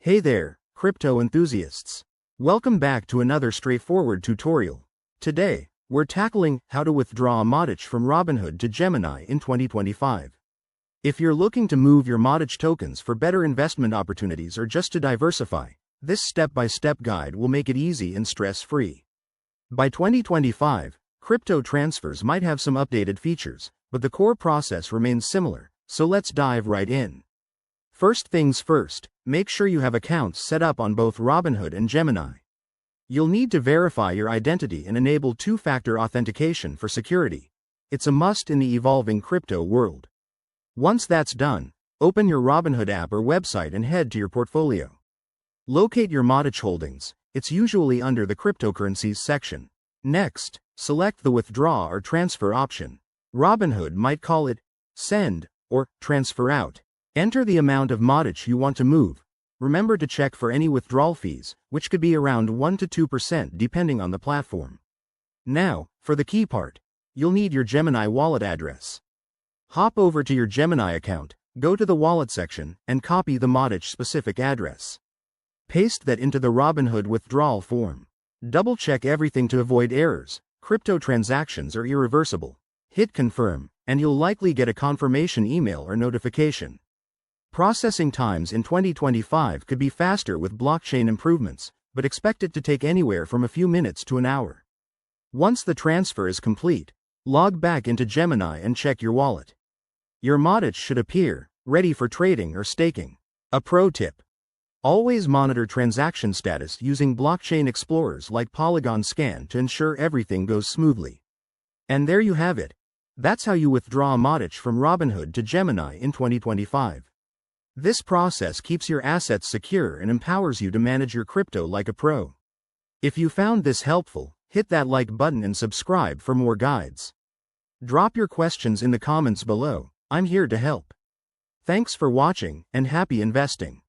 Hey there, crypto enthusiasts. Welcome back to another straightforward tutorial. Today, we're tackling how to withdraw a Matic from Robinhood to Gemini in 2025. If you're looking to move your Matic tokens for better investment opportunities or just to diversify, this step-by-step guide will make it easy and stress-free. By 2025, crypto transfers might have some updated features, but the core process remains similar, so let's dive right in. First things first, make sure you have accounts set up on both Robinhood and Gemini. You'll need to verify your identity and enable two-factor authentication for security. It's a must in the evolving crypto world. Once that's done, open your Robinhood app or website and head to your portfolio. Locate your Matic holdings. It's usually under the cryptocurrencies section. Next, select the withdraw or transfer option. Robinhood might call it send or transfer out. Enter the amount of Matic you want to move. Remember to check for any withdrawal fees, which could be around 1 to 2% depending on the platform. Now, for the key part, you'll need your Gemini wallet address. Hop over to your Gemini account, go to the wallet section, and copy the Matic specific address. Paste that into the Robinhood withdrawal form. Double-check everything to avoid errors. Crypto transactions are irreversible. Hit confirm, and you'll likely get a confirmation email or notification. Processing times in 2025 could be faster with blockchain improvements, but expect it to take anywhere from a few minutes to an hour. Once the transfer is complete, log back into Gemini and check your wallet. Your Matic should appear, ready for trading or staking. A pro tip: always monitor transaction status using blockchain explorers like Polygon Scan to ensure everything goes smoothly. And there you have it. That's how you withdraw a Matic from Robinhood to Gemini in 2025. This process keeps your assets secure and empowers you to manage your crypto like a pro. If you found this helpful, hit that like button and subscribe for more guides. Drop your questions in the comments below. I'm here to help. Thanks for watching, and happy investing.